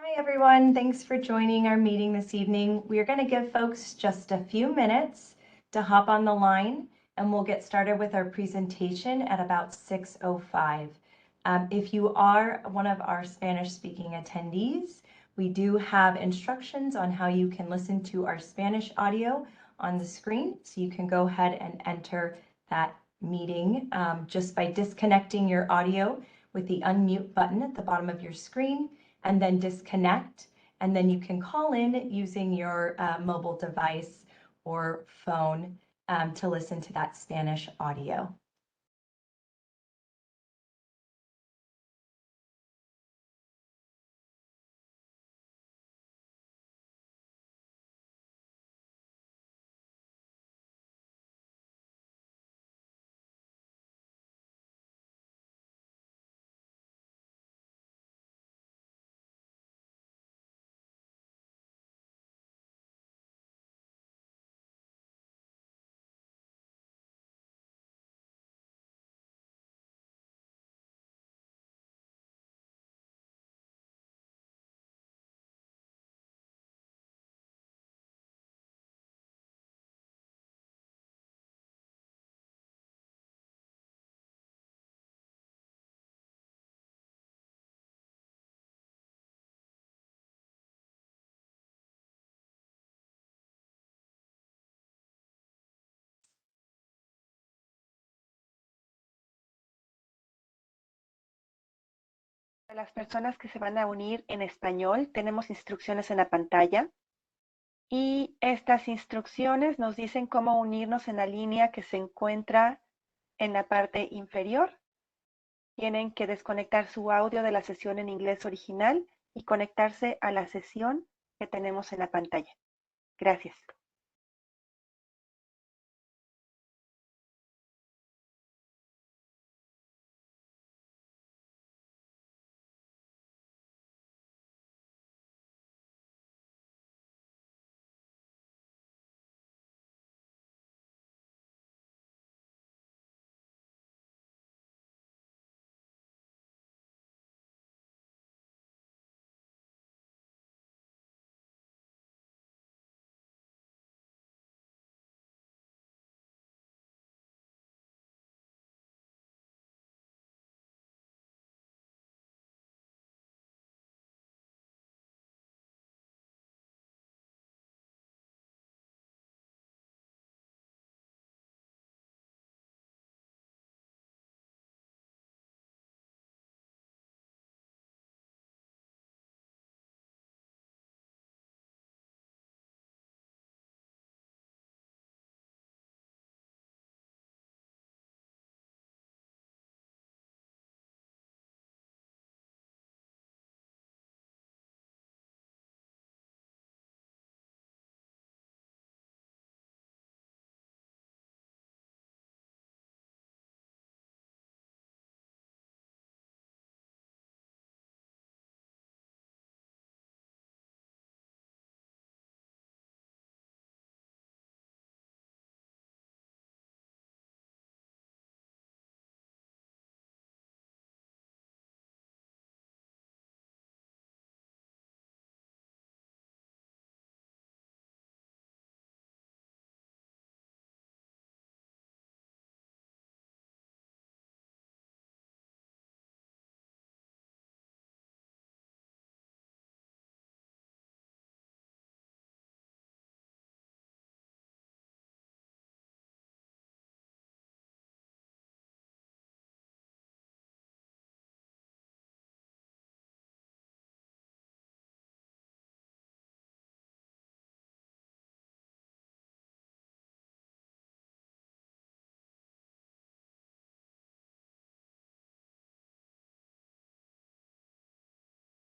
Hi, everyone. Thanks for joining our meeting this evening. We're going to give folks just a few minutes to hop on the line, and we'll get started with our presentation at about 6:05. If you are one of our Spanish-speaking attendees, we do have instructions on how you can listen to our Spanish audio on the screen. So you can go ahead and enter that meeting just by disconnecting your audio with the unmute button at the bottom of your screen, and then disconnect, and then you can call in using your mobile device or phone to listen to that Spanish audio. Para las personas que se van a unir en español, tenemos instrucciones en la pantalla y estas instrucciones nos dicen cómo unirnos en la línea que se encuentra en la parte inferior. Tienen que desconectar su audio de la sesión en inglés original y conectarse a la sesión que tenemos en la pantalla. Gracias.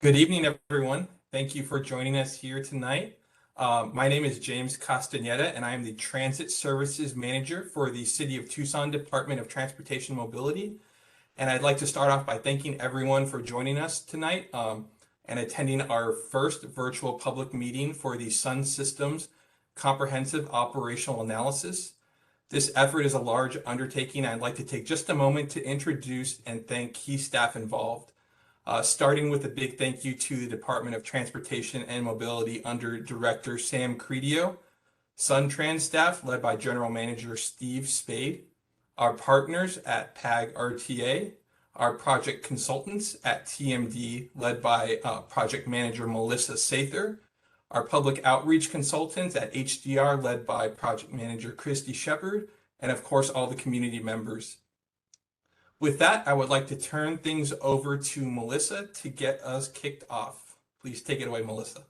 Good evening, everyone. Thank you for joining us here tonight. My name is James Castaneda, and I am the Transit Services Manager for the City of Tucson Department of Transportation Mobility. And I'd like to start off by thanking everyone for joining us tonight and attending our first virtual public meeting for the Sun Systems Comprehensive Operational Analysis. This effort is a large undertaking. I'd like to take just a moment to introduce and thank key staff involved. starting with a big thank you to the Department of Transportation and Mobility under Director Sam Creedio, Sun Tran staff led by General Manager Steve Spade, our partners at PAG RTA, our project consultants at TMD led by Project Manager Melissa Sather, our public outreach consultants at HDR led by Project Manager Christy Shepard, and of course all the community members. With that, I would like to turn things over to Melissa to get us kicked off. Please take it away, Melissa.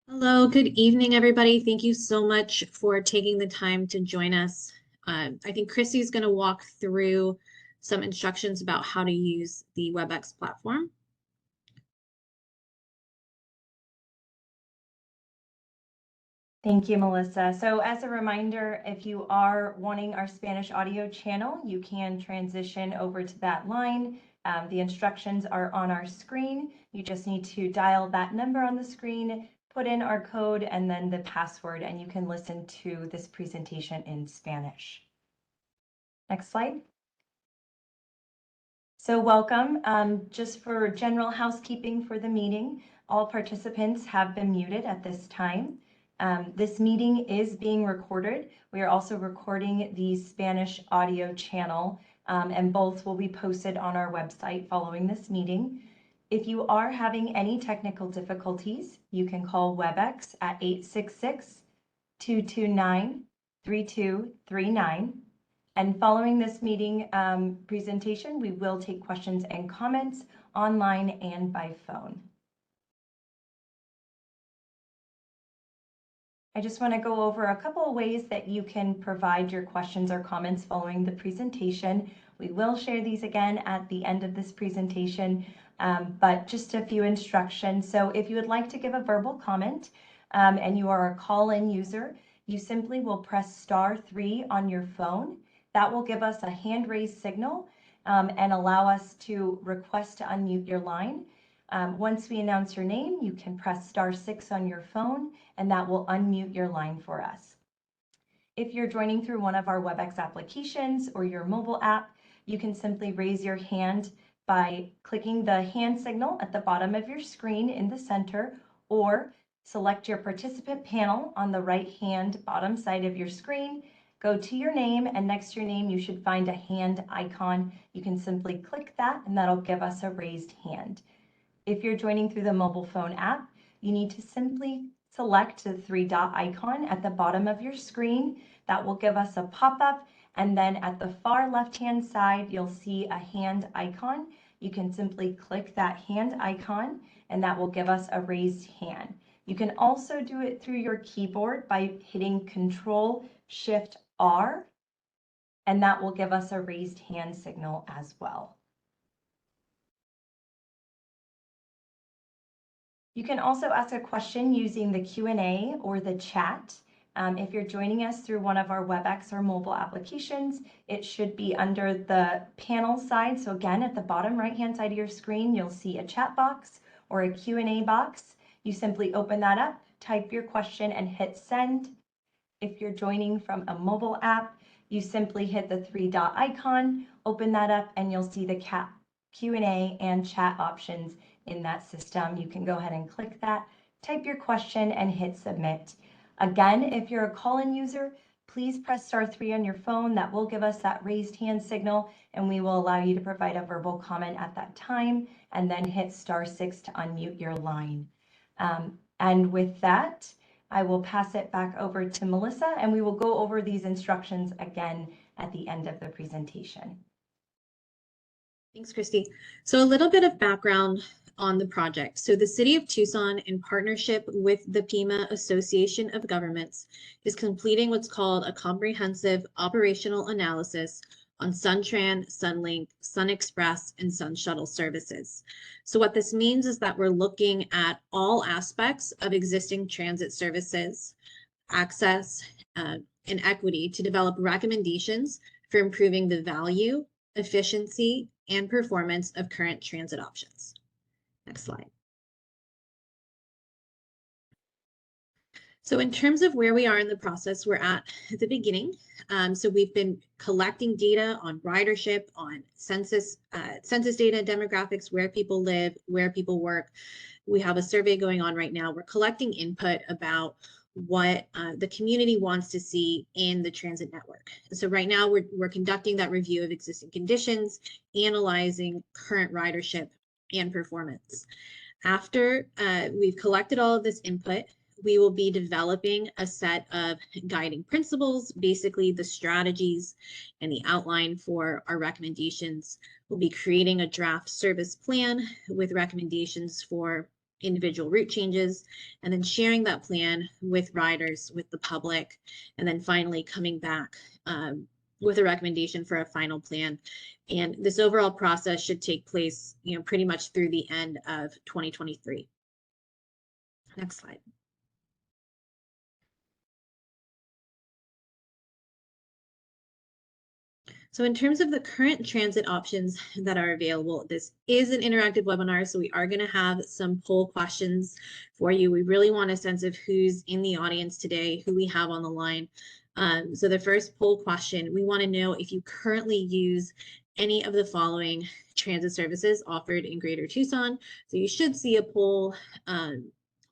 Hello, good evening, everybody. Thank you so much for taking the time to join us. I think Christy is going to walk through some instructions about how to use the WebEx platform. Thank you, Melissa. So as a reminder, if you are wanting our Spanish audio channel, you can transition over to that line. The instructions are on our screen. You just need to dial that number on the screen, put in our code, and then the password, and you can listen to this presentation in Spanish. Next slide. So welcome. Just for general housekeeping for the meeting, all participants have been muted at this time. This meeting is being recorded. We are also recording the Spanish audio channel, and both will be posted on our website following this meeting. If you are having any technical difficulties, you can call WebEx at 866-229-3239. And following this meeting presentation, we will take questions and comments online and by phone. I just want to go over a couple of ways that you can provide your questions or comments following the presentation. We will share these again at the end of this presentation, but just a few instructions. So if you would like to give a verbal comment and you are a call-in user, you simply will press *3 on your phone. That will give us a hand raised signal and allow us to request to unmute your line. Once we announce your name, you can press *6 on your phone, and that will unmute your line for us. If you're joining through one of our WebEx applications or your mobile app, you can simply raise your hand by clicking the hand signal at the bottom of your screen in the center, or select your participant panel on the right-hand bottom side of your screen. Go to your name, and next to your name, you should find a hand icon. You can simply click that, and that'll give us a raised hand. If you're joining through the mobile phone app, you need to simply select the 3-dot icon at the bottom of your screen. That will give us a pop-up, and then at the far left-hand side, you'll see a hand icon. You can simply click that hand icon, and that will give us a raised hand. You can also do it through your keyboard by hitting Control-Shift-R, and that will give us a raised hand signal as well. You can also ask a question using the Q&A or the chat. If you're joining us through one of our WebEx or mobile applications, it should be under the panel side. So again, at the bottom right-hand side of your screen, you'll see a chat box or a Q&A box. You simply open that up, type your question, and hit send. If you're joining from a mobile app, you simply hit the 3-dot icon, open that up, and you'll see the Q&A and chat options in that system. You can go ahead and click that, type your question, and hit submit. Again, if you're a call-in user, please press *3 on your phone. That will give us that raised hand signal, and we will allow you to provide a verbal comment at that time, and then hit *6 to unmute your line. And with that, I will pass it back over to Melissa, and we will go over these instructions again at the end of the presentation. Thanks, Christy. So a little bit of background on the project. So the City of Tucson, in partnership with the PEMA Association of Governments, is completing what's called a comprehensive operational analysis on SunTran, Sunlink, SunExpress, and Sun Shuttle services. So what this means is that we're looking at all aspects of existing transit services, access, and equity to develop recommendations for improving the value, efficiency, and performance of current transit options. Next slide. So in terms of where we are in the process, we're at the beginning. So we've been collecting data on ridership, on census data, demographics, where people live, where people work. We have a survey going on right now. We're collecting input about what the community wants to see in the transit network. So right now we're conducting that review of existing conditions, analyzing current ridership and performance. After we've collected all of this input, we will be developing a set of guiding principles, basically the strategies and the outline for our recommendations. We'll be creating a draft service plan with recommendations for individual route changes, and then sharing that plan with riders, with the public, and then finally coming back with a recommendation for a final plan. And this overall process should take place, pretty much through the end of 2023. Next slide. So in terms of the current transit options that are available, this is an interactive webinar, so we are going to have some poll questions for you. We really want a sense of who's in the audience today, who we have on the line. So the first poll question, we want to know if you currently use any of the following transit services offered in Greater Tucson. So you should see a poll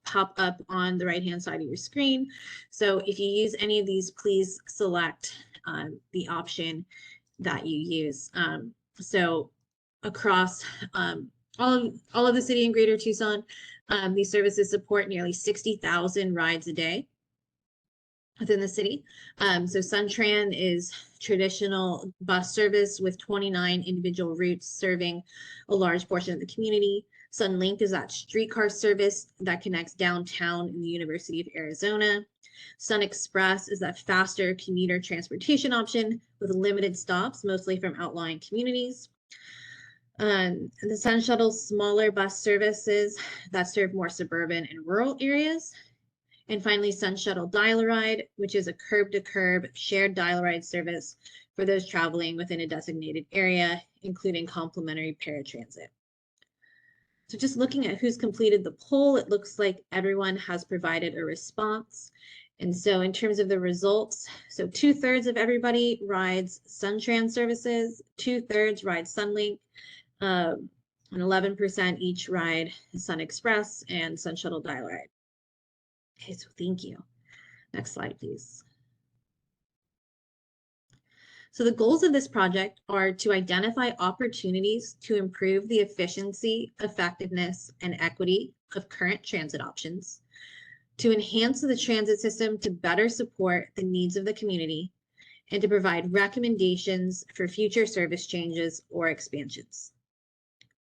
pop up on the right-hand side of your screen. So if you use any of these, please select the option that you use. So across all of the city in Greater Tucson, these services support nearly 60,000 rides a day within the city. So SunTran is traditional bus service with 29 individual routes serving a large portion of the community. SunLink is that streetcar service that connects downtown in the University of Arizona. Sun Express is that faster commuter transportation option with limited stops, mostly from outlying communities. The Sun Shuttle, smaller bus services that serve more suburban and rural areas. And finally, Sun Shuttle Dial-A-Ride, which is a curb-to-curb shared dial-a-ride service for those traveling within a designated area, including complimentary paratransit. So just looking at who's completed the poll, it looks like everyone has provided a response. And so in terms of the results, so 2/3 of everybody rides SunTran services, 2/3 ride SunLink, and 11% each ride Sun Express and Sun Shuttle Dial-A-Ride. Okay, so thank you. Next slide, please. So the goals of this project are to identify opportunities to improve the efficiency, effectiveness, and equity of current transit options, to enhance the transit system to better support the needs of the community, and to provide recommendations for future service changes or expansions.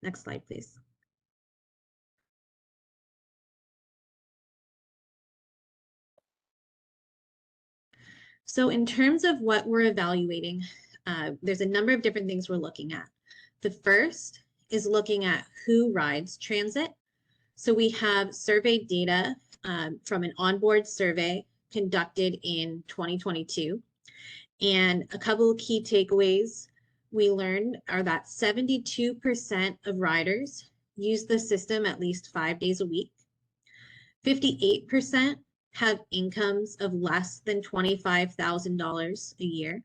Next slide, please. So in terms of what we're evaluating, there's a number of different things we're looking at. The first is looking at who rides transit. So we have survey data from an onboard survey conducted in 2022. And a couple of key takeaways we learned are that 72% of riders use the system at least 5 days a week. 58% have incomes of less than $25,000 a year.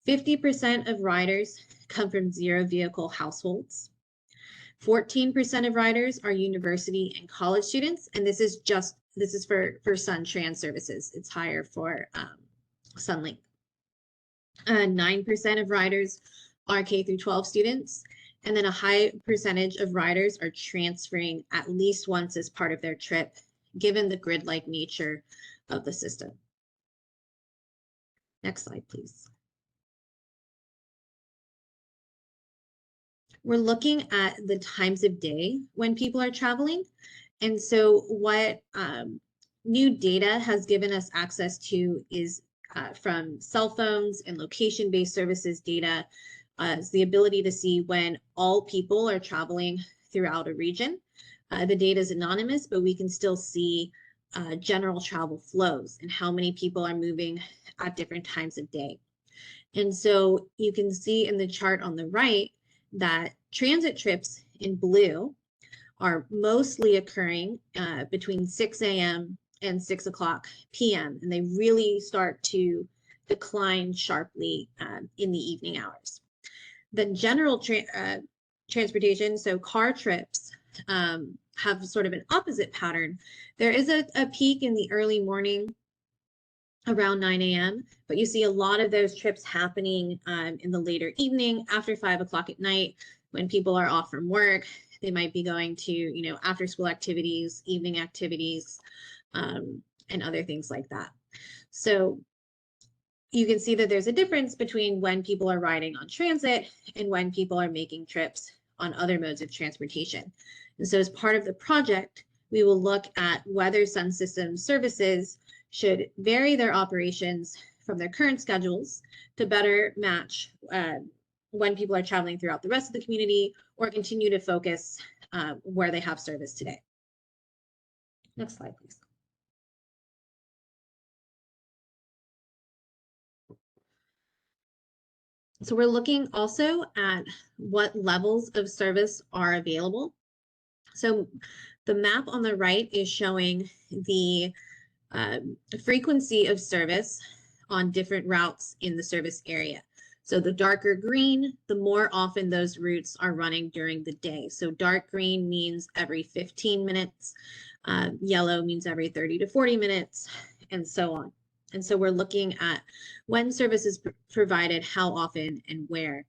50% of riders come from zero vehicle households. 14% of riders are university and college students, and this is for SunTran services. It's higher for SunLink. 9% of riders are K through 12 students, and then a high percentage of riders are transferring at least once as part of their trip, given the grid-like nature of the system. Next slide, please. We're looking at the times of day when people are traveling. And so what new data has given us access to is from cell phones and location-based services data, is the ability to see when all people are traveling throughout a region. The data is anonymous, but we can still see general travel flows and how many people are moving at different times of day. And so you can see in the chart on the right that transit trips in blue are mostly occurring between 6 a.m. and 6 o'clock p.m. And they really start to decline sharply in the evening hours. The general transportation, so car trips, have sort of an opposite pattern. There is a peak in the early morning around 9 a.m., but you see a lot of those trips happening in the later evening, after 5 o'clock at night, when people are off from work. They might be going to, after school activities, evening activities, and other things like that. So you can see that there's a difference between when people are riding on transit and when people are making trips on other modes of transportation. And so as part of the project, we will look at whether Sun Systems services should vary their operations from their current schedules to better match when people are traveling throughout the rest of the community, or continue to focus where they have service today. Next slide, please. So we're looking also at what levels of service are available. So the map on the right is showing the frequency of service on different routes in the service area. So the darker green, the more often those routes are running during the day. So dark green means every 15 minutes, yellow means every 30 to 40 minutes, and so on. And so we're looking at when service is provided, how often, and where.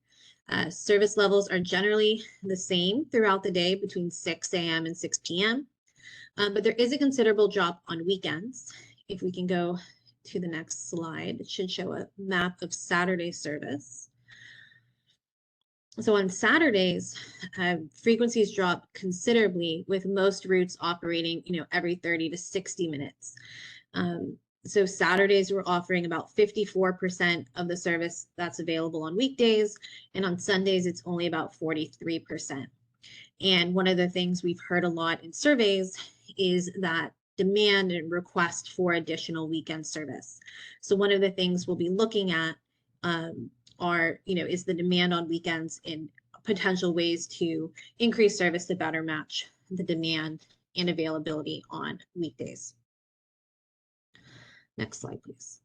Service levels are generally the same throughout the day between 6 a.m. and 6 p.m. But there is a considerable drop on weekends. If we can go to the next slide, it should show a map of Saturday service. So on Saturdays, frequencies drop considerably, with most routes operating, every 30 to 60 minutes. So Saturdays, we're offering about 54% of the service that's available on weekdays, and on Sundays, it's only about 43%. And one of the things we've heard a lot in surveys is that demand and request for additional weekend service. So one of the things we'll be looking at is the demand on weekends and potential ways to increase service to better match the demand and availability on weekdays. Next slide, please.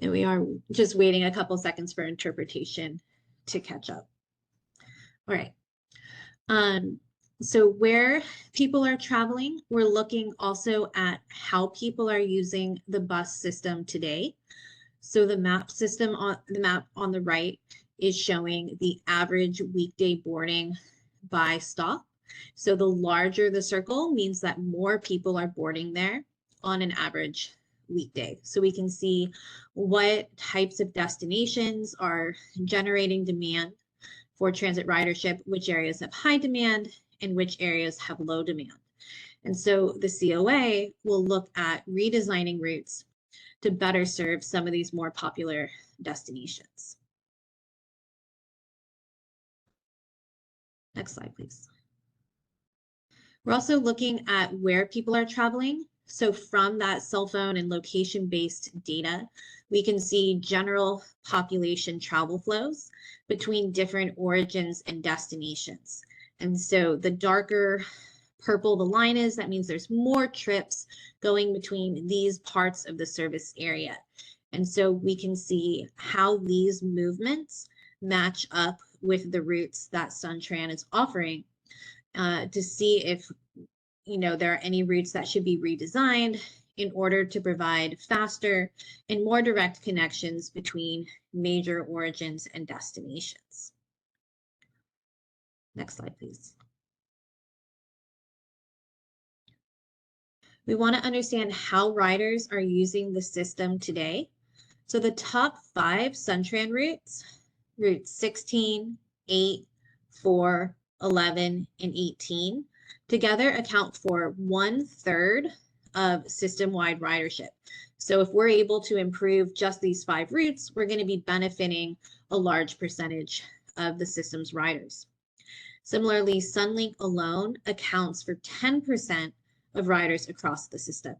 And we are just waiting a couple seconds for interpretation to catch up. All right. So where people are traveling, we're looking also at how people are using the bus system today. So the map on the right is showing the average weekday boarding by stop. So the larger the circle means that more people are boarding there on an average weekday. So we can see what types of destinations are generating demand for transit ridership, which areas have high demand and which areas have low demand. And so the COA will look at redesigning routes to better serve some of these more popular destinations. Next slide, please. We're also looking at where people are traveling. So from that cell phone and location-based data, we can see general population travel flows between different origins and destinations. And so the darker purple the line is, that means there's more trips going between these parts of the service area. And so we can see how these movements match up with the routes that SunTran is offering to see if there are any routes that should be redesigned in order to provide faster and more direct connections between major origins and destinations. Next slide, please. We want to understand how riders are using the system today. So the top 5 SunTran routes, routes 16, 8, 4, 11, and 18, together account for 1/3 of system-wide ridership. So if we're able to improve just these 5 routes, we're going to be benefiting a large percentage of the system's riders. Similarly, Sunlink alone accounts for 10% of riders across the system.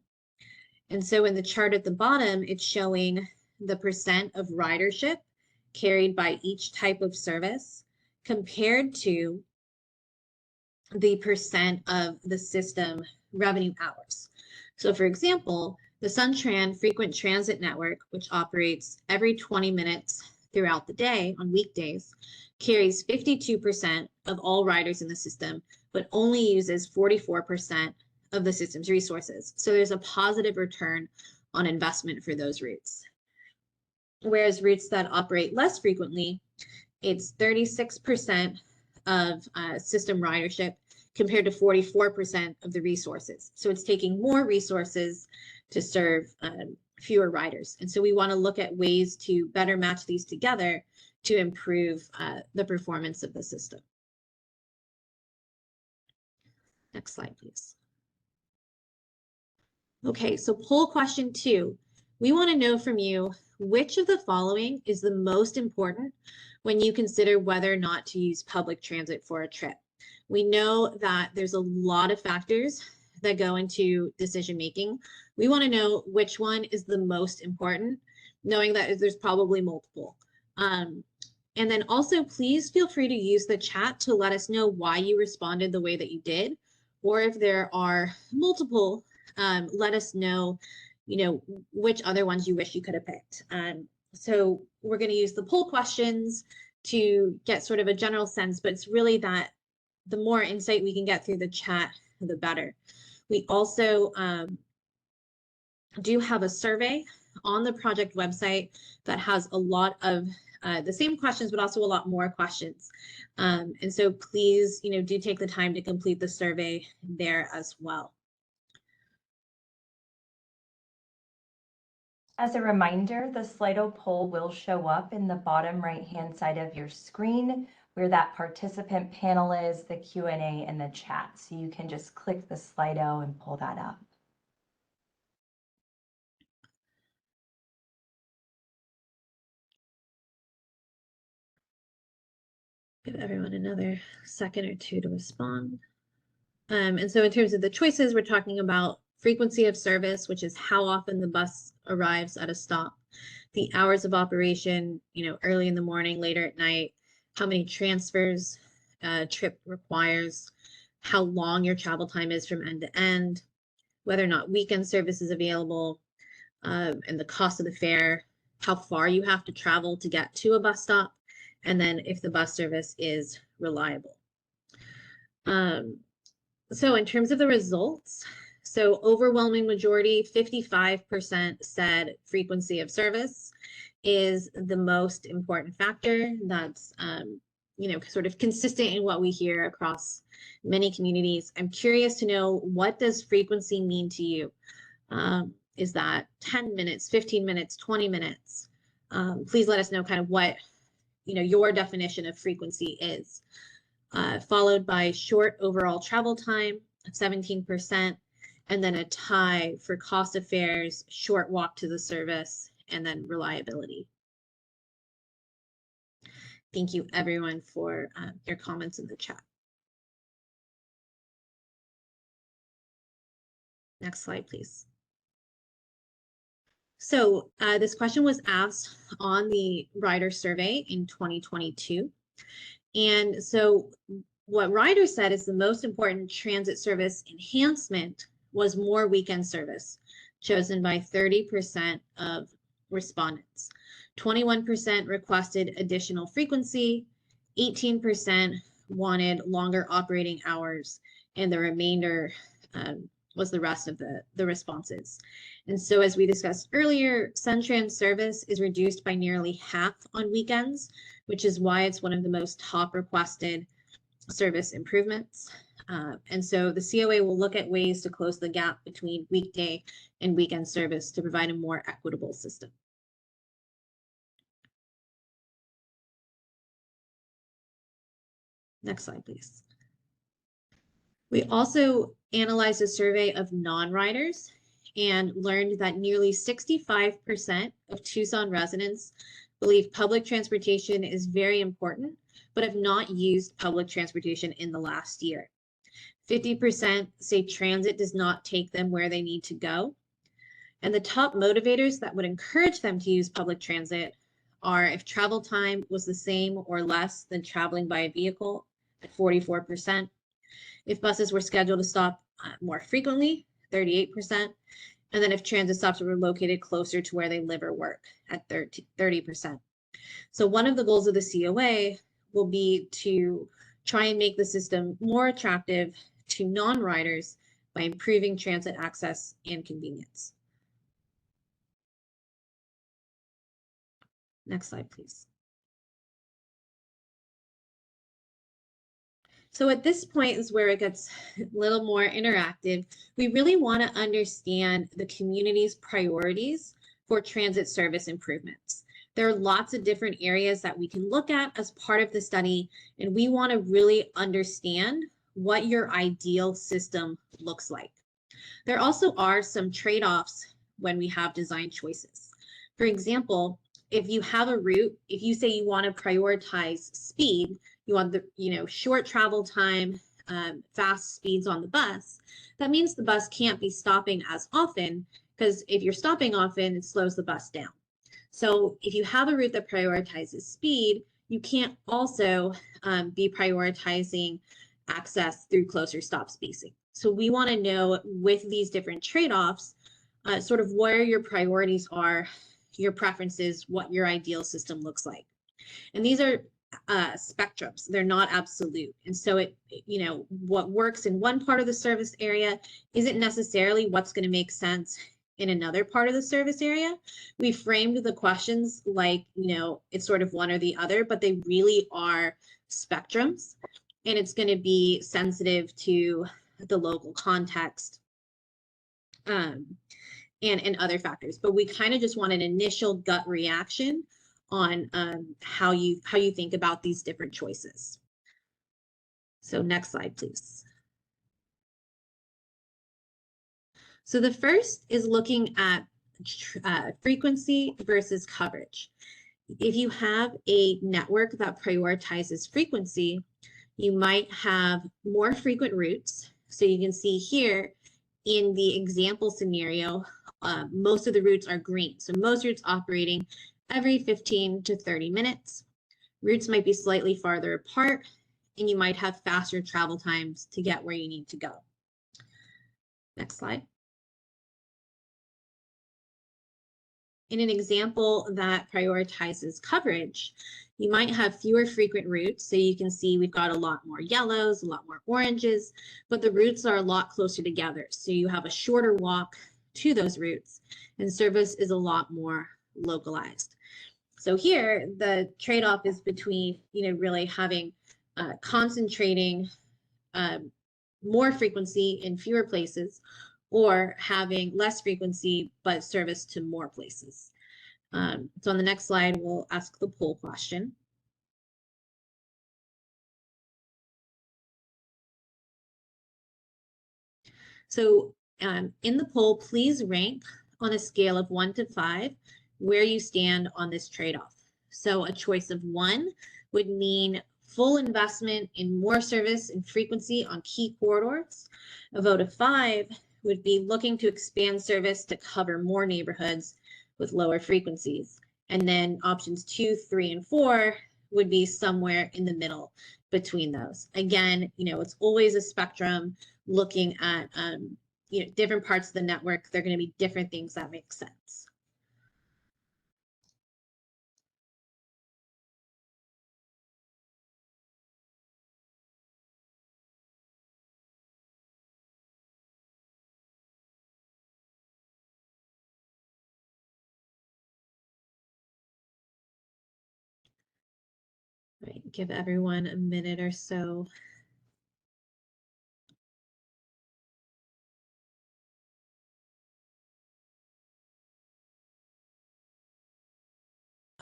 And so in the chart at the bottom, it's showing the percent of ridership carried by each type of service compared to the percent of the system revenue hours. So for example, the Sun Tran frequent transit network, which operates every 20 minutes throughout the day on weekdays, carries 52% of all riders in the system, but only uses 44% of the system's resources. So there's a positive return on investment for those routes. Whereas routes that operate less frequently, it's 36% of system ridership compared to 44% of the resources. So it's taking more resources to serve fewer riders. And so we want to look at ways to better match these together to improve the performance of the system. Next slide, please. Okay, so poll question 2. We want to know from you, which of the following is the most important when you consider whether or not to use public transit for a trip? We know that there's a lot of factors that go into decision making. We want to know which one is the most important, knowing that there's probably multiple. And then also, please feel free to use the chat to let us know why you responded the way that you did, or if there are multiple, let us know, which other ones you wish you could have picked. So we're going to use the poll questions to get sort of a general sense, but it's really that the more insight we can get through the chat, the better. We also do have a survey on the project website that has a lot of the same questions, but also a lot more questions. And so please, do take the time to complete the survey there as well. As a reminder, the Slido poll will show up in the bottom right-hand side of your screen where that participant panel is, the Q&A, and the chat. So you can just click the Slido and pull that up. Give everyone another second or two to respond. And so in terms of the choices, we're talking about frequency of service, which is how often the bus arrives at a stop, the hours of operation, early in the morning, later at night, how many transfers a trip requires, how long your travel time is from end to end, whether or not weekend service is available, and the cost of the fare, how far you have to travel to get to a bus stop, and then if the bus service is reliable. So in terms of the results, so overwhelming majority, 55% said frequency of service is the most important factor. That's, sort of consistent in what we hear across many communities. I'm curious to know, what does frequency mean to you? Is that 10 minutes, 15 minutes, 20 minutes? Please let us know kind of what, your definition of frequency is. Followed by short overall travel time at 17%, and then a tie for cost of fares, short walk to the service, and then reliability. Thank you everyone for your comments in the chat. Next slide, please. So this question was asked on the rider survey in 2022. And so what riders said is the most important transit service enhancement was more weekend service, chosen by 30% of respondents. 21% requested additional frequency, 18% wanted longer operating hours, and the remainder was the rest of the responses. And so as we discussed earlier, SunTran service is reduced by nearly half on weekends, which is why it's one of the most top requested service improvements. And so the COA will look at ways to close the gap between weekday and weekend service to provide a more equitable system. Next slide, please. We also analyzed a survey of non-riders and learned that nearly 65% of Tucson residents believe public transportation is very important, but have not used public transportation in the last year. 50% say transit does not take them where they need to go. And the top motivators that would encourage them to use public transit are if travel time was the same or less than traveling by a vehicle at 44%, If buses were scheduled to stop more frequently, 38%. And then if transit stops were located closer to where they live or work at 30%. So one of the goals of the COA will be to try and make the system more attractive to non-riders by improving transit access and convenience. Next slide, please. So at this point is where it gets a little more interactive. We really want to understand the community's priorities for transit service improvements. There are lots of different areas that we can look at as part of the study, and we want to really understand what your ideal system looks like. There also are some trade-offs when we have design choices. For example, if you have a route, if you say you want to prioritize speed, you want the short travel time, fast speeds on the bus, that means the bus can't be stopping as often, because if you're stopping often, it slows the bus down. So if you have a route that prioritizes speed, you can't also be prioritizing access through closer stop spacing. So we want to know, with these different trade-offs, sort of where your priorities are, your preferences, what your ideal system looks like. And these are spectrums. They're not absolute. And so what works in one part of the service area isn't necessarily what's going to make sense in another part of the service area. We framed the questions like, it's sort of one or the other, but they really are spectrums. And it's going to be sensitive to the local context and other factors. But we kind of just want an initial gut reaction on how you think about these different choices. So next slide, please. So the first is looking at frequency versus coverage. If you have a network that prioritizes frequency, you might have more frequent routes. So you can see here in the example scenario, most of the routes are green. So most routes operating every 15 to 30 minutes. Routes might be slightly farther apart, and you might have faster travel times to get where you need to go. Next slide. In an example that prioritizes coverage, you might have fewer frequent routes. So you can see we've got a lot more yellows, a lot more oranges, but the routes are a lot closer together. So you have a shorter walk to those routes, and service is a lot more localized. So here, the trade-off is between, really having concentrating more frequency in fewer places, or having less frequency but service to more places. So on the next slide, we'll ask the poll question. So in the poll, please rank on a scale of 1 to 5 where you stand on this trade-off. So a choice of 1 would mean full investment in more service and frequency on key corridors. A vote of 5 would be looking to expand service to cover more neighborhoods with lower frequencies. And then options 2, 3, and 4 would be somewhere in the middle between those. Again, it's always a spectrum looking at different parts of the network. They're going to be different things that make sense. Right, give everyone a minute or so.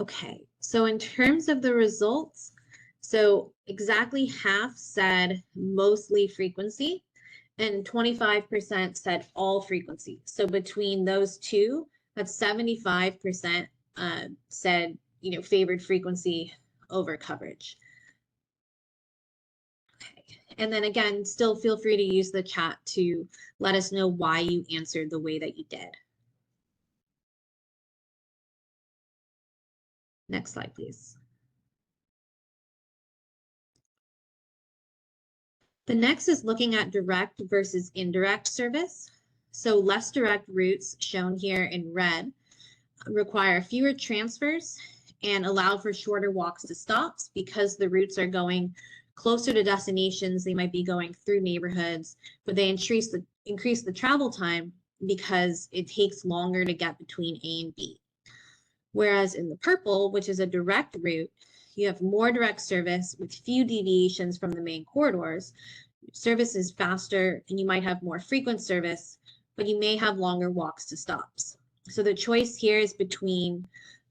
Okay, so in terms of the results, so exactly half said mostly frequency and 25% said all frequency. So between those two, that's 75% said, favored frequency over coverage. Okay, and then again, still feel free to use the chat to let us know why you answered the way that you did. Next slide, please. The next is looking at direct versus indirect service. So less direct routes, shown here in red, require fewer transfers and allow for shorter walks to stops because the routes are going closer to destinations. They might be going through neighborhoods, but they increase the travel time because it takes longer to get between A and B. Whereas in the purple, which is a direct route, you have more direct service with few deviations from the main corridors. Service is faster and you might have more frequent service, but you may have longer walks to stops. So the choice here is between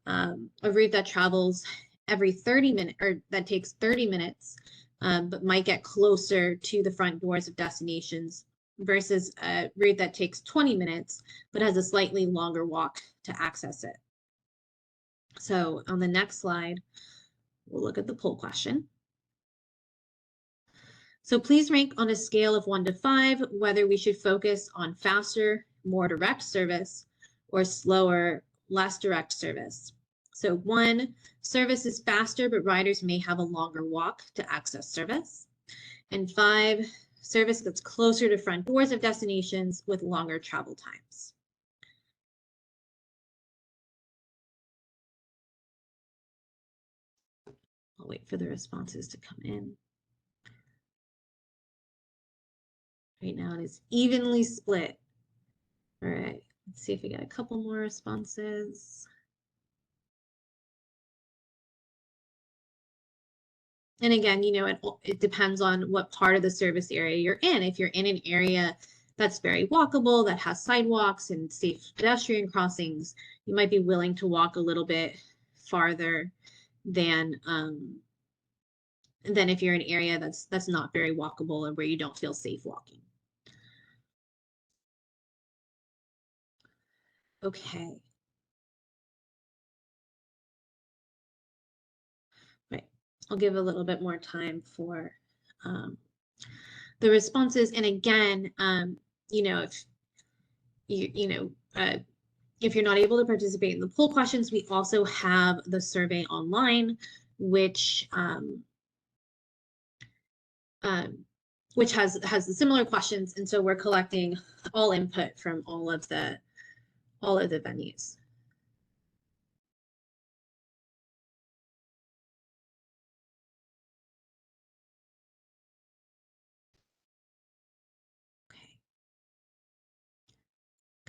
a route that travels every 30 minutes, or that takes 30 minutes, but might get closer to the front doors of destinations, versus a route that takes 20 minutes, but has a slightly longer walk to access it. So on the next slide, we'll look at the poll question. So please rank on a scale of 1 to 5 whether we should focus on faster, more direct service, or slower, less direct service. So 1, service is faster, but riders may have a longer walk to access service. And 5, service gets closer to front doors of destinations with longer travel times. I'll wait for the responses to come in. Right now it is evenly split. All right, let's see if we get a couple more responses. And again, you know, it depends on what part of the service area you're in. If you're in an area that's very walkable, that has sidewalks and safe pedestrian crossings, you might be willing to walk a little bit farther than if you're in an area that's not very walkable and where you don't feel safe walking. Okay. Right. I'll give a little bit more time for the responses. And again, you know, if you're not able to participate in the poll questions, we also have the survey online, which has the similar questions, and so we're collecting all input from all of the venues.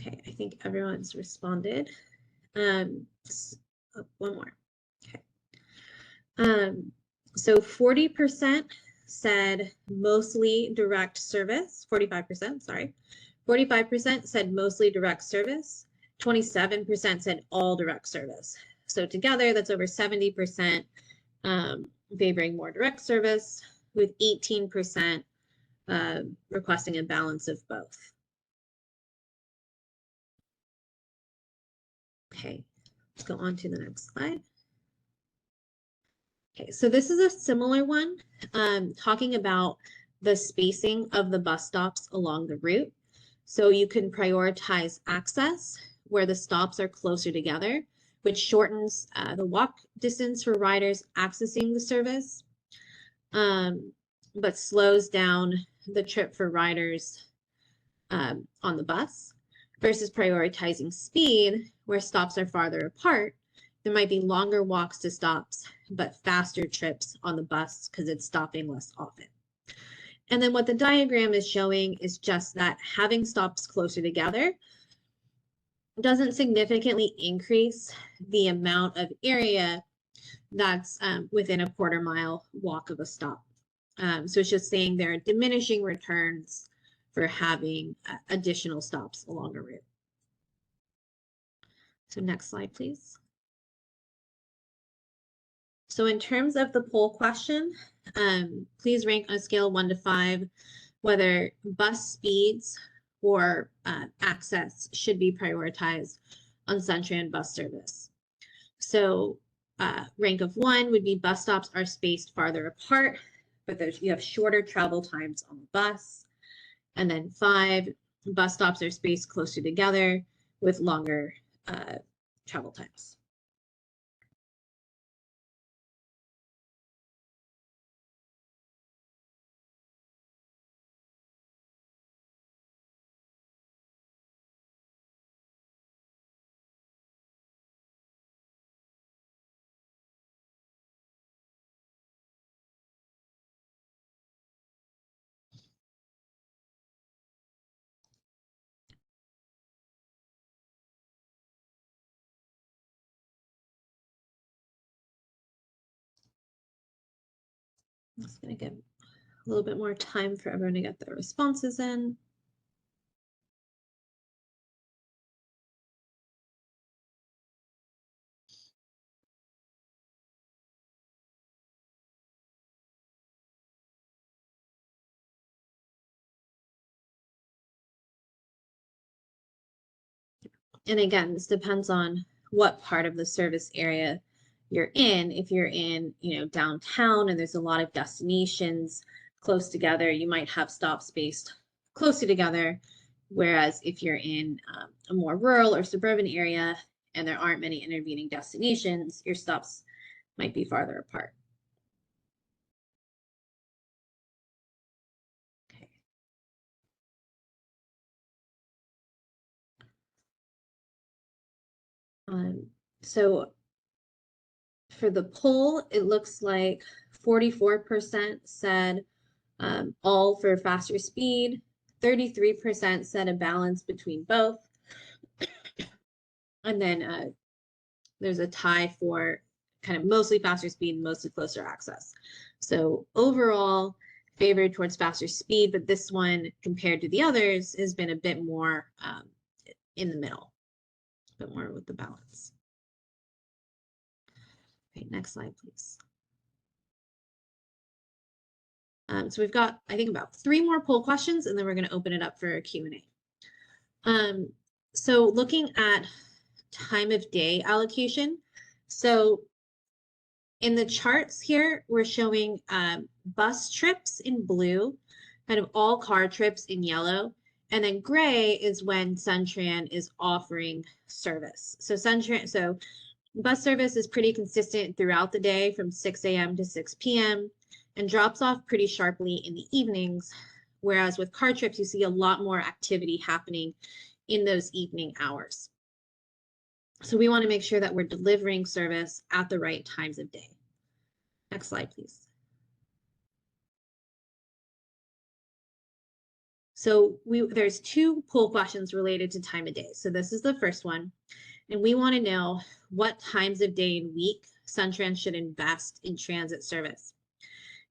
Okay, I think everyone's responded. One more. Okay. So 40% said mostly direct service. 45%, sorry. 45% said mostly direct service. 27% said all direct service. So together, that's over 70% favoring more direct service, with 18% requesting a balance of both. Okay, let's go on to the next slide. Okay, so this is a similar one, talking about the spacing of the bus stops along the route. So you can prioritize access where the stops are closer together, which shortens the walk distance for riders accessing the service, but slows down the trip for riders on the bus, versus prioritizing speed where stops are farther apart. There might be longer walks to stops, but faster trips on the bus because it's stopping less often. And then what the diagram is showing is just that having stops closer together doesn't significantly increase the amount of area that's within a quarter-mile walk of a stop. So it's just saying there are diminishing returns for having additional stops along a route. So next slide, please. So in terms of the poll question, please rank on a scale of 1 to 5 whether bus speeds or access should be prioritized on SunTran bus service. So rank of 1 would be bus stops are spaced farther apart, but you have shorter travel times on the bus. And then 5, bus stops are spaced closer together with longer travel times. just going to give a little bit more time for everyone to get their responses in. And again, this depends on what part of the service area you're in. If you're in, downtown and there's a lot of destinations close together, you might have stops spaced closely together. Whereas if you're in a more rural or suburban area and there aren't many intervening destinations, your stops might be farther apart. Okay. So for the poll, it looks like 44% said all for faster speed, 33% said a balance between both, and then there's a tie for kind of mostly faster speed, mostly closer access. So overall, favored towards faster speed, but this one compared to the others has been a bit more in the middle, a bit more with the balance. Okay, next slide, please. So we've got, I think, about 3 more poll questions, and then we're going to open it up for a Q&A. So looking at time of day allocation. So in the charts here, we're showing bus trips in blue, kind of all car trips in yellow, and then gray is when SunTran is offering service. So so bus service is pretty consistent throughout the day from 6 a.m. to 6 p.m. and drops off pretty sharply in the evenings, whereas with car trips, you see a lot more activity happening in those evening hours. So we want to make sure that we're delivering service at the right times of day. Next slide, please. So there's 2 poll questions related to time of day. So this is the first one, and we want to know what times of day and week SunTran should invest in transit service.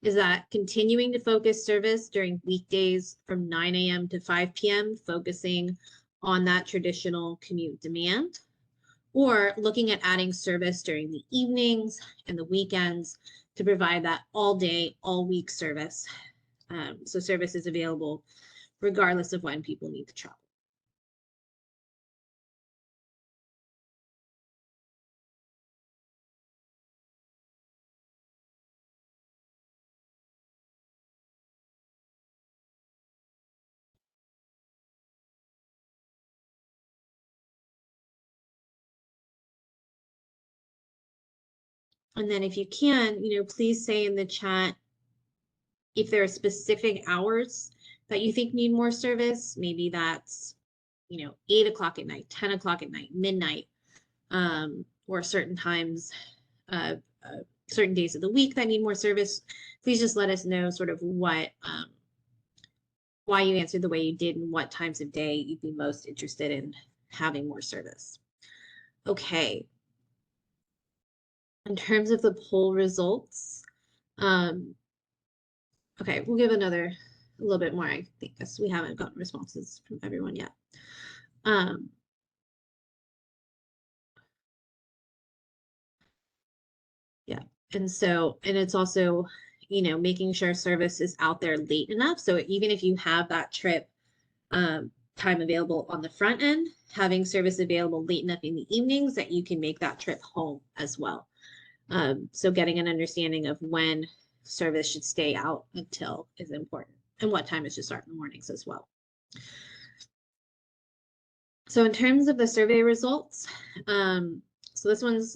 Is that continuing to focus service during weekdays from 9 a.m. to 5 p.m., focusing on that traditional commute demand, or looking at adding service during the evenings and the weekends to provide that all day, all week service. So service is available regardless of when people need to travel. And then if you can, please say in the chat if there are specific hours that you think need more service. Maybe that's, 8 o'clock at night, 10 o'clock at night, midnight, or certain times, certain days of the week that need more service. Please just let us know sort of what, why you answered the way you did and what times of day you'd be most interested in having more service. Okay. In terms of the poll results, okay, we'll give a little bit more, I think, because we haven't gotten responses from everyone yet. Yeah, and it's also, making sure service is out there late enough. So even if you have that trip time available on the front end, having service available late enough in the evenings that you can make that trip home as well. So getting an understanding of when service should stay out until is important, and what time it should start in the mornings as well. So in terms of the survey results, so this one's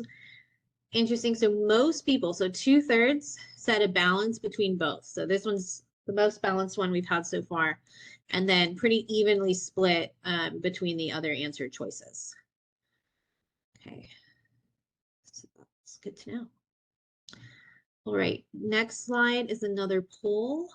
interesting. So most people, so 2/3 said a balance between both. So this one's the most balanced one we've had so far, and then pretty evenly split between the other answer choices. Okay, so that's good to know. All right, next slide is another poll.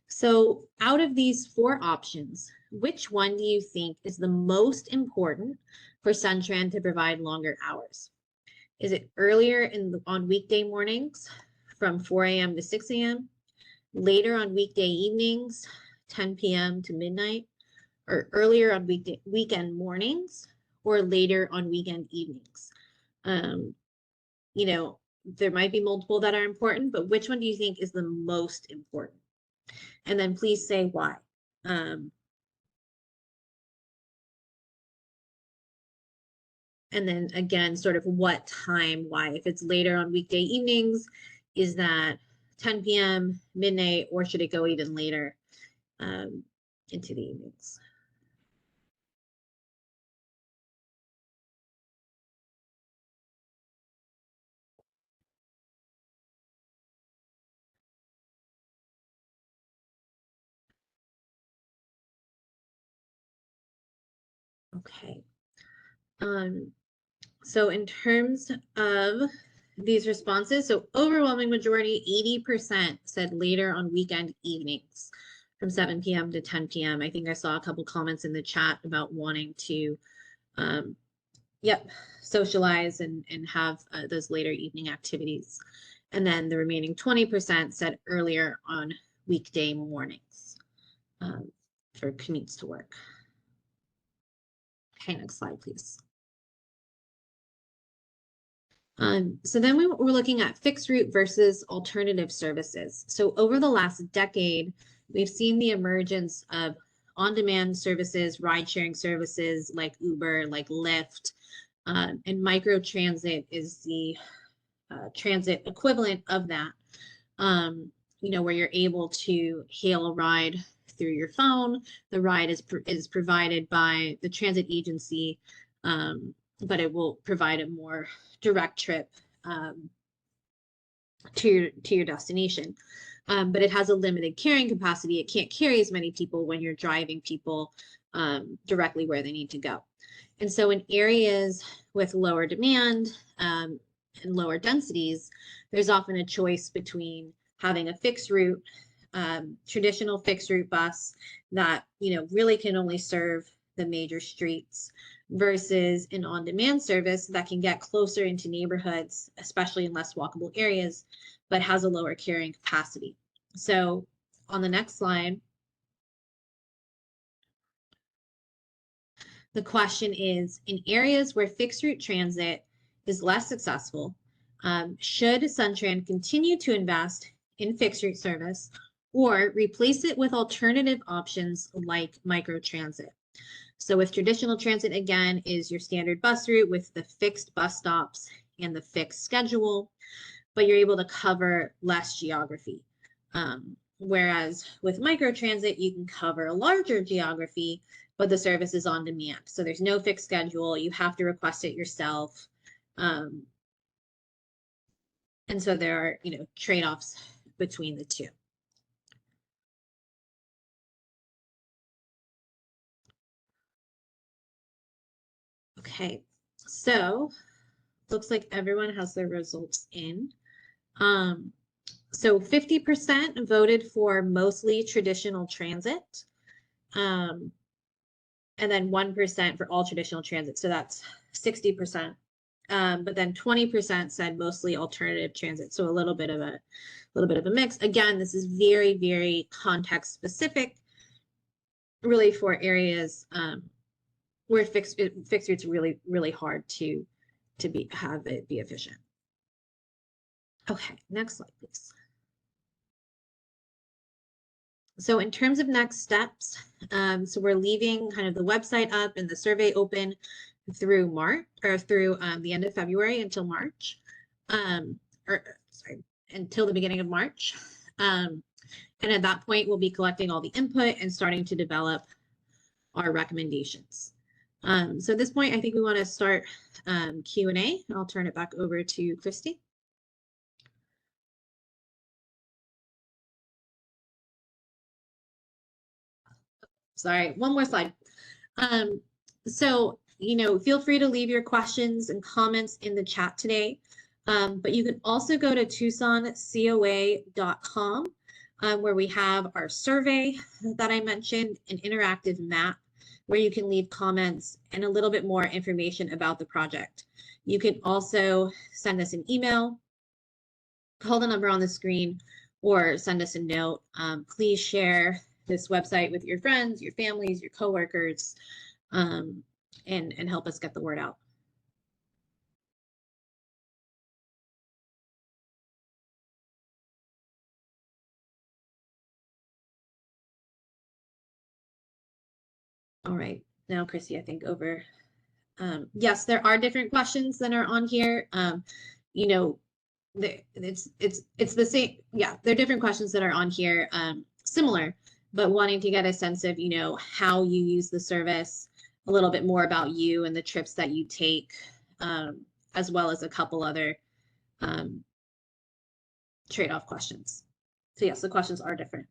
So out of these 4 options, which one do you think is the most important for SunTran to provide longer hours? Is it earlier on weekday mornings from 4 a.m. to 6 a.m., later on weekday evenings, 10 p.m. to midnight, or earlier on weekend mornings, or later on weekend evenings? You know, there might be multiple that are important, but which one do you think is the most important? And then please say why. And then again, sort of what time, why. If it's later on weekday evenings, is that 10 p.m., midnight, or should it go even later into the evenings? Okay. So in terms of these responses, so overwhelming majority, 80% said later on weekend evenings from 7 p.m. to 10 p.m. I think I saw a couple comments in the chat about wanting to, socialize and have those later evening activities. And then the remaining 20% said earlier on weekday mornings for commutes to work. Okay, next slide, please. So then we're looking at fixed route versus alternative services. So over the last decade, we've seen the emergence of on-demand services, ride-sharing services like Uber, like Lyft, and microtransit is the transit equivalent of that, you know, where you're able to hail a ride through your phone. The ride is provided by the transit agency, but it will provide a more direct trip to your destination. But it has a limited carrying capacity. It can't carry as many people when you're driving people directly where they need to go. And so in areas with lower demand and lower densities, there's often a choice between having a fixed route, traditional fixed route bus that, you know, really can only serve the major streets, versus an on-demand service that can get closer into neighborhoods, especially in less walkable areas, but has a lower carrying capacity. So on the next slide, the question is, in areas where fixed route transit is less successful, should SunTran continue to invest in fixed route service or replace it with alternative options like microtransit? So with traditional transit, again, is your standard bus route with the fixed bus stops and the fixed schedule, but you're able to cover less geography. Whereas with microtransit, you can cover a larger geography, but the service is on demand. So there's no fixed schedule. You have to request it yourself. And so there are, you know, trade-offs between the two. Okay, so looks like everyone has their results in. So 50% voted for mostly traditional transit, and then 1% for all traditional transit. So that's 60%. But then 20% said mostly alternative transit. So a little bit of a mix. Again, this is very, very context specific, really for areas where fixed routes really, really hard to have it be efficient. Okay, next slide, please. So in terms of next steps, so we're leaving kind of the website up and the survey open through March, or through the end of February until March, until the beginning of March. And at that point, we'll be collecting all the input and starting to develop our recommendations. So at this point, I think we want to start Q&A. I'll turn it back over to Christy. Sorry, one more slide. So, you know, feel free to leave your questions and comments in the chat today. But you can also go to TucsonCOA.com, where we have our survey that I mentioned, an interactive map where you can leave comments and a little bit more information about the project. You can also send us an email, call the number on the screen, or send us a note. Please share this website with your friends, your families, your coworkers, and help us get the word out. All right, now Chrissy, I think over. Yes, there are different questions that are on here. You know, it's the same. Yeah, there are different questions that are on here, similar, but wanting to get a sense of, you know, how you use the service, a little bit more about you and the trips that you take, as well as a couple other trade-off questions. So yes, the questions are different.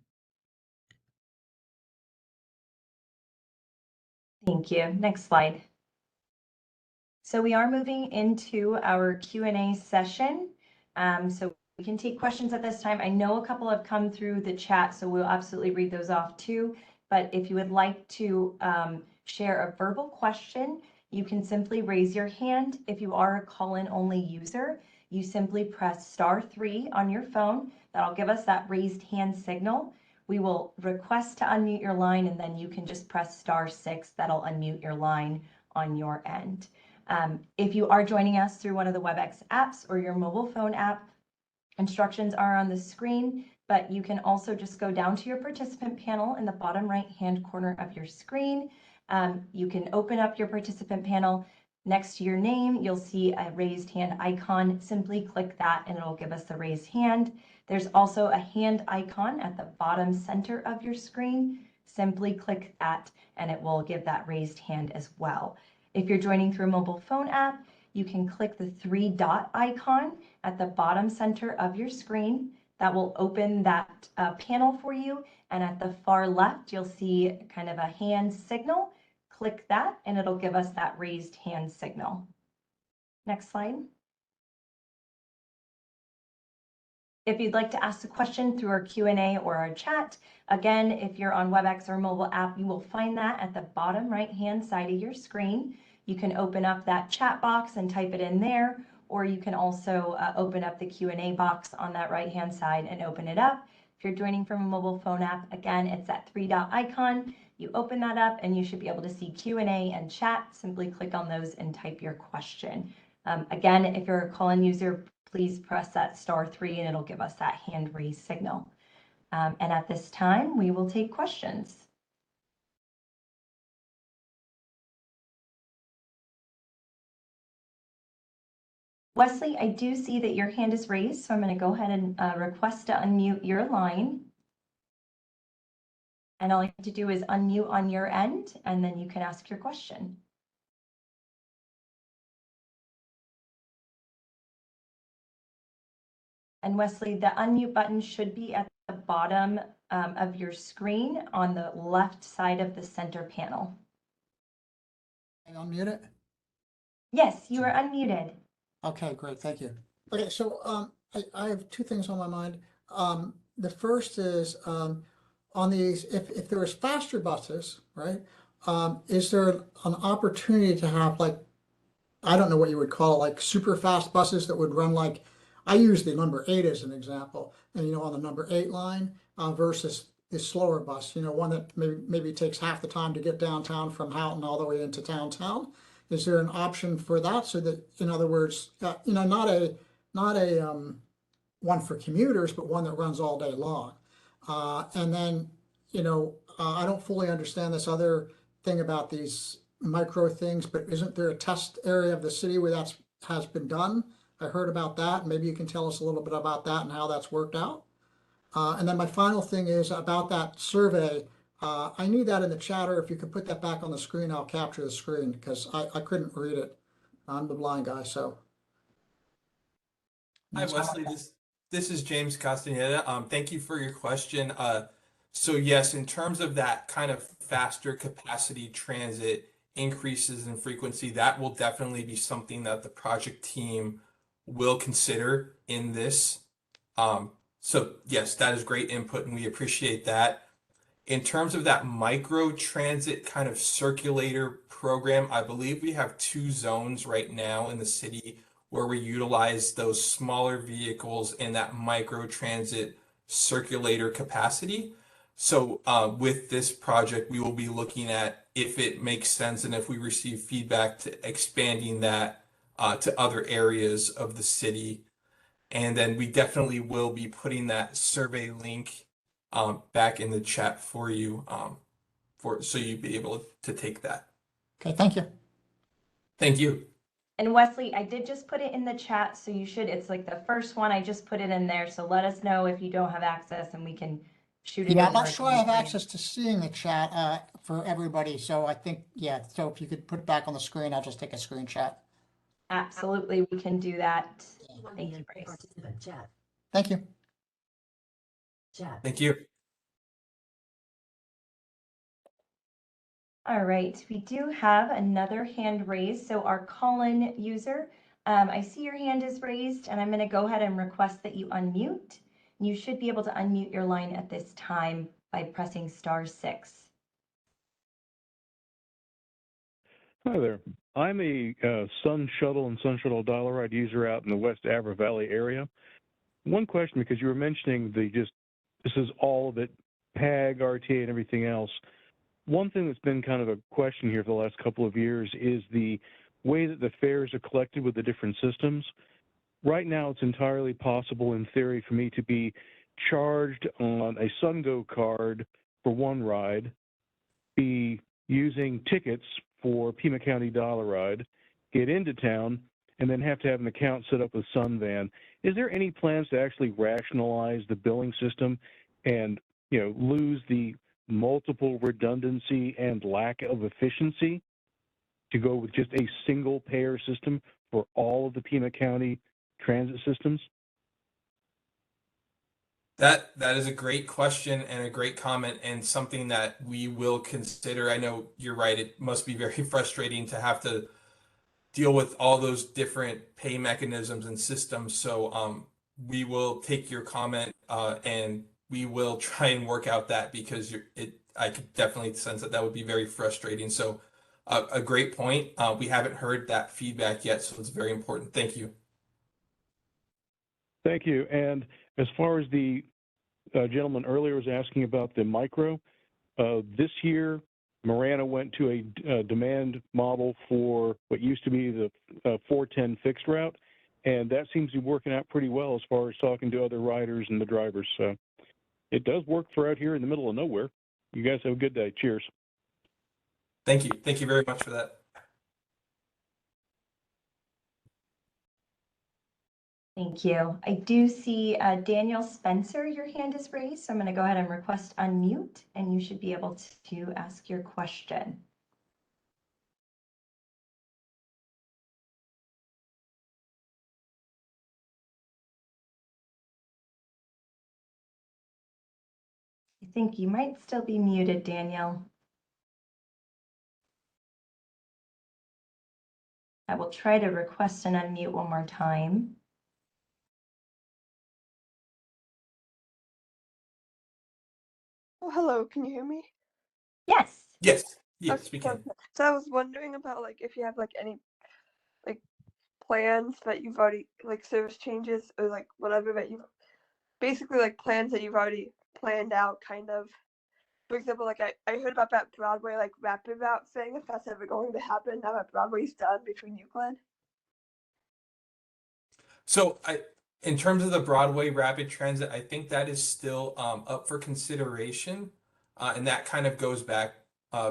Thank you. Next slide. So we are moving into our Q&A session. So we can take questions at this time. I know a couple have come through the chat, so we'll absolutely read those off too. But if you would like to share a verbal question, you can simply raise your hand. If you are a call-in only user, you simply press *3 on your phone. That'll give us that raised hand signal. We will request to unmute your line, and then you can just press *6. That'll unmute your line on your end. If you are joining us through one of the WebEx apps or your mobile phone app, instructions are on the screen, but you can also just go down to your participant panel in the bottom right-hand corner of your screen. You can open up your participant panel. Next to your name, you'll see a raised hand icon. Simply click that and it'll give us the raised hand. There's also a hand icon at the bottom center of your screen. Simply click that and it will give that raised hand as well. If you're joining through a mobile phone app, you can click the 3-dot icon at the bottom center of your screen. That will open that panel for you. And at the far left, you'll see kind of a hand signal. Click that and it'll give us that raised hand signal. Next slide. If you'd like to ask a question through our Q&A or our chat, again, if you're on WebEx or mobile app, you will find that at the bottom right-hand side of your screen. You can open up that chat box and type it in there, or you can also open up the Q&A box on that right-hand side and open it up. If you're joining from a mobile phone app, again, it's that 3-dot icon. You open that up and you should be able to see Q&A and chat. Simply click on those and type your question. Again, if you're a call-in user, please press that *3 and it'll give us that hand raise signal. And at this time, we will take questions. Wesley, I do see that your hand is raised, so I'm going to go ahead and request to unmute your line. And all you have to do is unmute on your end, and then you can ask your question. And Wesley, the unmute button should be at the bottom of your screen on the left side of the center panel. Can I unmute it? Yes, you are unmuted. Okay, great, thank you. Okay, so I have two things on my mind. The first is on these, if there was faster buses, right? Is there an opportunity to have, like, I don't know what you would call it, like super fast buses that would run, like, I use the number 8 as an example, and you know, on the number 8 line versus the slower bus, you know, one that maybe takes half the time to get downtown from Houghton all the way into downtown. Is there an option for that, so that, in other words, you know, not a one for commuters, but one that runs all day long? And then, you know, I don't fully understand this other thing about these micro things, but isn't there a test area of the city where that has been done? I heard about that. Maybe you can tell us a little bit about that and how that's worked out. And then my final thing is about that survey. I need that in the chatter. If you could put that back on the screen, I'll capture the screen because I couldn't read it. I'm the blind guy, so. Hi, Wesley. This is James Castaneda. Thank you for your question. So yes, in terms of that kind of faster capacity transit increases in frequency, that will definitely be something that the project team will consider in this. So yes, that is great input and we appreciate that. In terms of that micro transit kind of circulator program, I believe we have 2 zones right now in the city where we utilize those smaller vehicles in that micro transit circulator capacity. So with this project, we will be looking at if it makes sense and if we receive feedback to expanding that to other areas of the city. And then we definitely will be putting that survey link back in the chat for you so you'd be able to take that. Okay, thank you. Thank you. And Wesley, I did just put it in the chat, so you should, it's like the first one, I just put it in there, so let us know if you don't have access and we can shoot it Yeah, I'm over not sure I have again. access to seeing the chat for everybody, so I think, yeah, so if you could put it back on the screen, I'll just take a screenshot. Absolutely, we can do that. Thank you, Bryce. Thank you. Thank you. All right, we do have another hand raised. So our call-in user, I see your hand is raised, and I'm going to go ahead and request that you unmute. You should be able to unmute your line at this time by pressing *6. Hi there. I'm a Sun Shuttle and Sun Shuttle Dollar Ride user out in the West Avra Valley area. One question, because you were mentioning this is all of it, PAG, RTA, and everything else. One thing that's been kind of a question here for the last couple of years is the way that the fares are collected with the different systems. Right now, it's entirely possible in theory for me to be charged on a SunGo card for one ride, be using tickets for Pima County Dollar Ride, get into town, and then have to have an account set up with SunVan. Is there any plans to actually rationalize the billing system and, lose the multiple redundancy and lack of efficiency to go with just a single payer system for all of the Pima County transit systems? That is a great question and a great comment and something that we will consider. I know you're right. It must be very frustrating to have to deal with all those different pay mechanisms and systems. So we will take your comment and we will try and work out that because I could definitely sense that would be very frustrating. So a great point. We haven't heard that feedback yet, so it's very important. Thank you. Thank you. And as far as the gentleman earlier was asking about the micro, this year, Marana went to a demand model for what used to be the 410 fixed route, and that seems to be working out pretty well as far as talking to other riders and the drivers. So it does work for out here in the middle of nowhere. You guys have a good day. Cheers. Thank you. Thank you very much for that. Thank you. I do see Daniel Spencer, your hand is raised, so I'm going to go ahead and request unmute, and you should be able to ask your question. I think you might still be muted, Daniel. I will try to request an unmute one more time. Oh, hello, can you hear me? Yes. Yes, yes, Okay, we can. perfect. So I was wondering about if you have any plans that you've already service changes or whatever that you've basically plans that you've already planned out kind of. For example, I heard about that Broadway rapid route thing, if that's ever going to happen now that Broadway's done between Euclid. So in terms of the Broadway rapid transit, I think that is still up for consideration, and that kind of goes back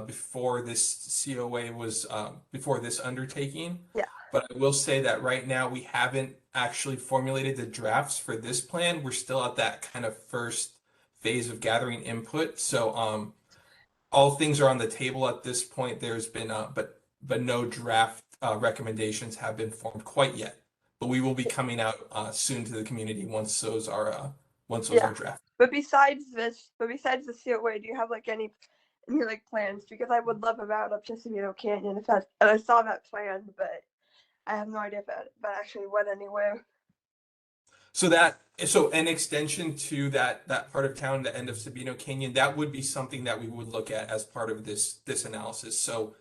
before this COA was before this undertaking. Yeah. But I will say that right now we haven't actually formulated the drafts for this plan. We're still at that kind of first phase of gathering input. So all things are on the table at this point. There's been but no draft recommendations have been formed quite yet. But we will be coming out soon to the community once those are drafted. But besides the COA, do you have any plans? Because I would love a route up to Cimino Canyon and I saw that plan, but I have no idea if that actually went anywhere. So an extension to that part of town, the end of Sabino Canyon, that would be something that we would look at as part of this analysis. So,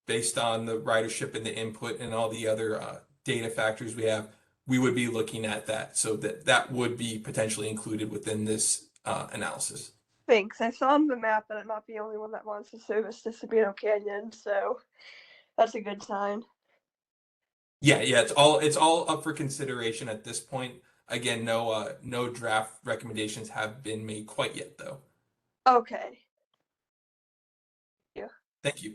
based on the ridership and the input and all the other data factors we have, we would be looking at that. So that would be potentially included within this analysis. Thanks. I saw on the map that I'm not the only one that wants to service the Sabino Canyon, so that's a good sign. Yeah, it's all up for consideration at this point. Again, no draft recommendations have been made quite yet, though. Okay. Thank you.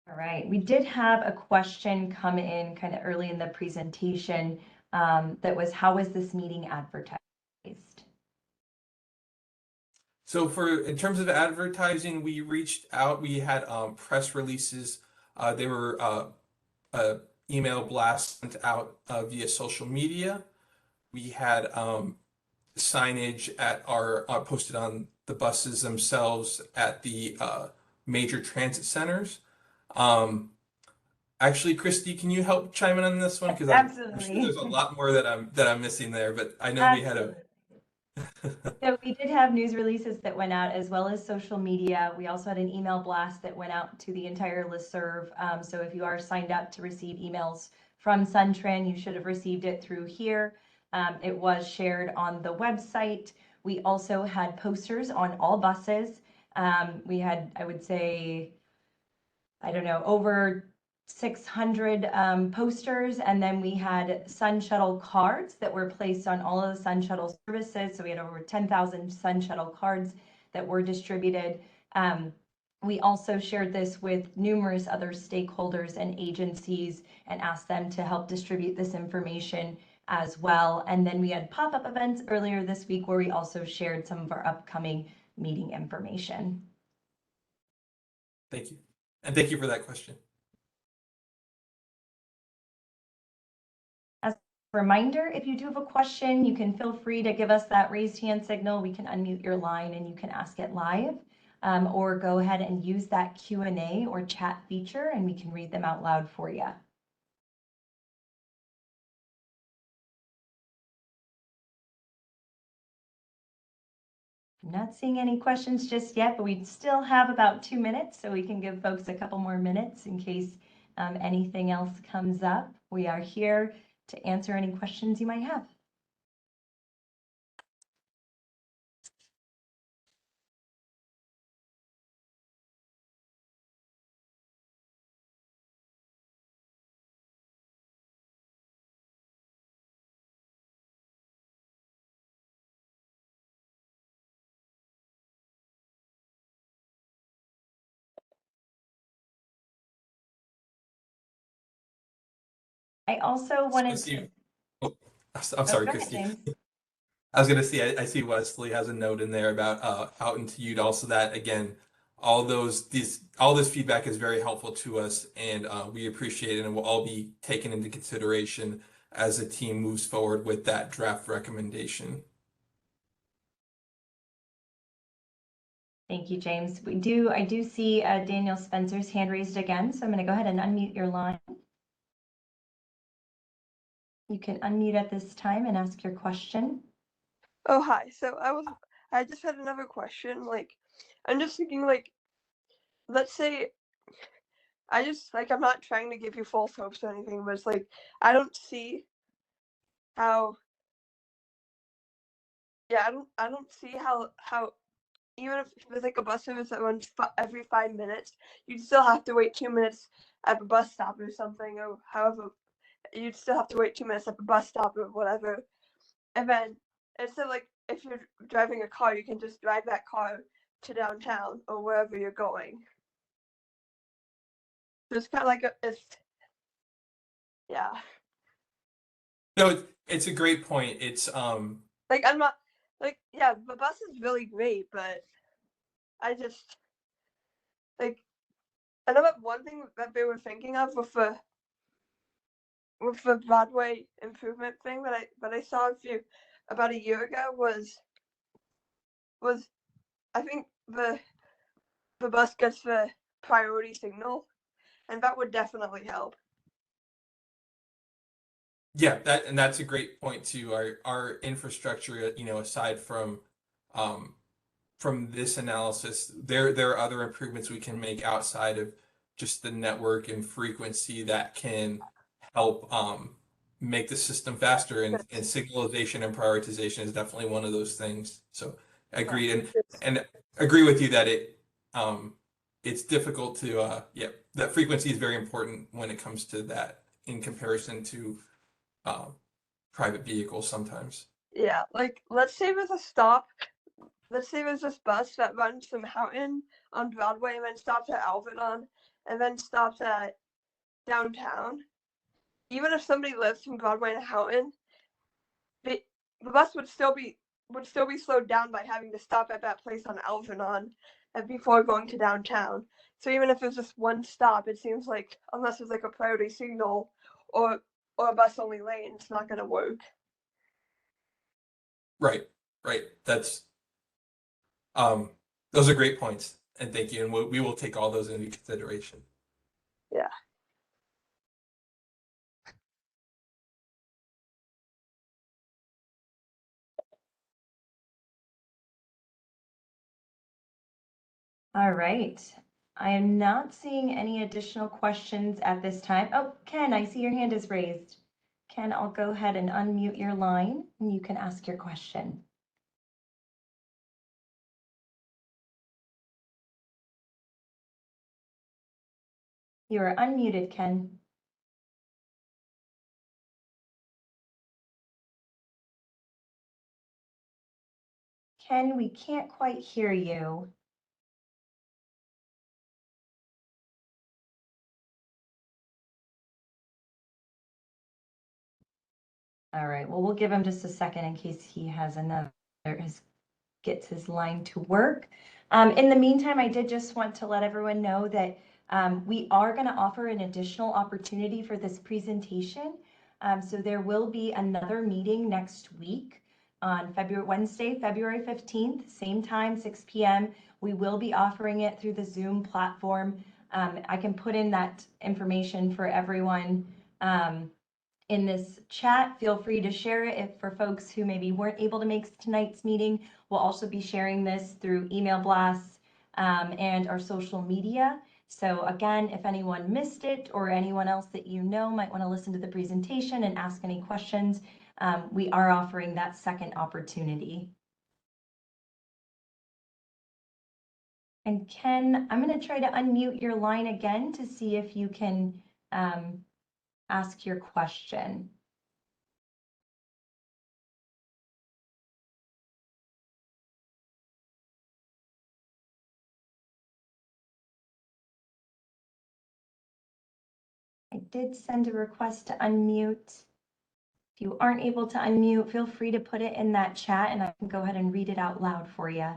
All right, we did have a question come in kind of early in the presentation that was, how was this meeting advertised? So in terms of advertising, we reached out, we had press releases, there were email blasts sent out via social media. We had signage at our posted on the buses themselves at the major transit centers. Actually, Christy, can you help chime in on this one? Because I'm sure there's a lot more that I'm missing there, but I know we had a So we did have news releases that went out as well as social media. We also had an email blast that went out to the entire listserv. So if you are signed up to receive emails from SunTran, you should have received it through here. It was shared on the website. We also had posters on all buses. We had, I would say, I don't know, over 600 posters, and then we had Sun Shuttle cards that were placed on all of the Sun Shuttle services. So we had over 10,000 Sun Shuttle cards that were distributed. We also shared this with numerous other stakeholders and agencies and asked them to help distribute this information as well. And then we had pop-up events earlier this week where we also shared some of our upcoming meeting information. Thank you. And thank you for that question. As a reminder, if you do have a question, you can feel free to give us that raised hand signal. We can unmute your line and you can ask it live, or go ahead and use that Q&A or chat feature and we can read them out loud for you. I'm not seeing any questions just yet, but we still have about 2 minutes, so we can give folks a couple more minutes in case anything else comes up. We are here to answer any questions you might have. I also wanted to. Oh, I'm sorry, Christy. I was going to see, I see Wesley has a note in there about out into Utah. Also, that again, all this feedback is very helpful to us, and we appreciate it, and will all be taken into consideration as the team moves forward with that draft recommendation. Thank you, James. I do see Daniel Spencer's hand raised again, so I'm going to go ahead and unmute your line. You can unmute at this time and ask your question. Oh, hi. So I just had another question. Like, I'm just thinking, like, let's say I'm not trying to give you false hopes or anything, but it's like, I don't see how, I don't see how even if there's like a bus service that runs every 5 minutes, you'd still have to wait 2 minutes at the bus stop or something, or however, you'd still have to wait 2 minutes at the bus stop or whatever. And then instead of like, if you're driving a car, you can just drive that car to downtown or wherever you're going. So it's kind of like yeah. No, it's a great point. It's like, I'm not like, yeah, the bus is really great, but I just like, I know that one thing that they were thinking of with the Broadway improvement thing that I saw about a year ago was I think the bus gets the priority signal, and that would definitely help. Yeah, that's a great point too. Our infrastructure, aside from this analysis, there are other improvements we can make outside of just the network and frequency that can help make the system faster, and signalization and prioritization is definitely one of those things. So agreed, and agree with you that it's difficult to that frequency is very important when it comes to that in comparison to private vehicles sometimes. Yeah, like let's say there's a stop. Let's say there's this bus that runs from Houghton on Broadway and then stops at Alvedon and then stops at downtown. Even if somebody lives from Broadway to Houghton, the bus would still be slowed down by having to stop at that place on Algernon and before going to downtown. So even if there's just one stop, it seems like unless there's like a priority signal or a bus only lane, it's not going to work. Right. That's those are great points, and thank you, and we will take all those into consideration. Yeah. All right. I am not seeing any additional questions at this time. Oh, Ken, I see your hand is raised. Ken, I'll go ahead and unmute your line and you can ask your question. You are unmuted, Ken. Ken, we can't quite hear you. All right, well, we'll give him just a second in case he has gets his line to work. In the meantime, I did just want to let everyone know that we are going to offer an additional opportunity for this presentation. So there will be another meeting next week on Wednesday, February 15th, same time, 6 p.m. We will be offering it through the Zoom platform. I can put in that information for everyone in this chat. Feel free to share it if for folks who maybe weren't able to make tonight's meeting. We'll also be sharing this through email blasts and our social media. So again, if anyone missed it or anyone else that you know might want to listen to the presentation and ask any questions, we are offering that second opportunity. And Ken, I'm going to try to unmute your line again to see if you can ask your question. I did send a request to unmute. If you aren't able to unmute, feel free to put it in that chat and I can go ahead and read it out loud for you.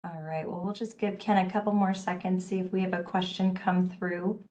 All right, well, we'll just give Ken a couple more seconds, see if we have a question come through.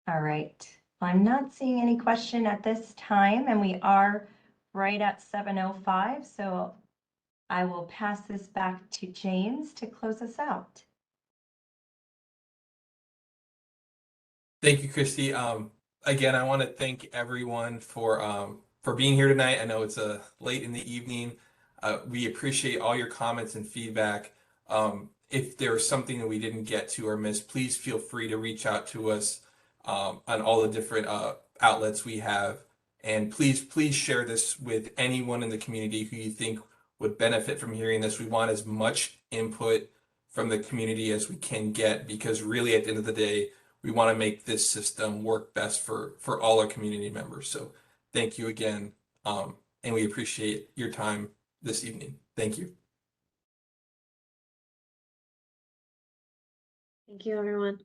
All right, well, I'm not seeing any question at this time, and we are right at 7:05, so I will pass this back to James to close us out. Thank you, Christy. Again, I want to thank everyone for being here tonight. I know it's late in the evening. We appreciate all your comments and feedback. if there's something that we didn't get to or miss, please feel free to reach out to us on all the different outlets we have. And please share this with anyone in the community who you think would benefit from hearing this. We want as much input from the community as we can get, because really at the end of the day, we want to make this system work best for all our community members. So thank you again. And we appreciate your time this evening. Thank you. Thank you, everyone.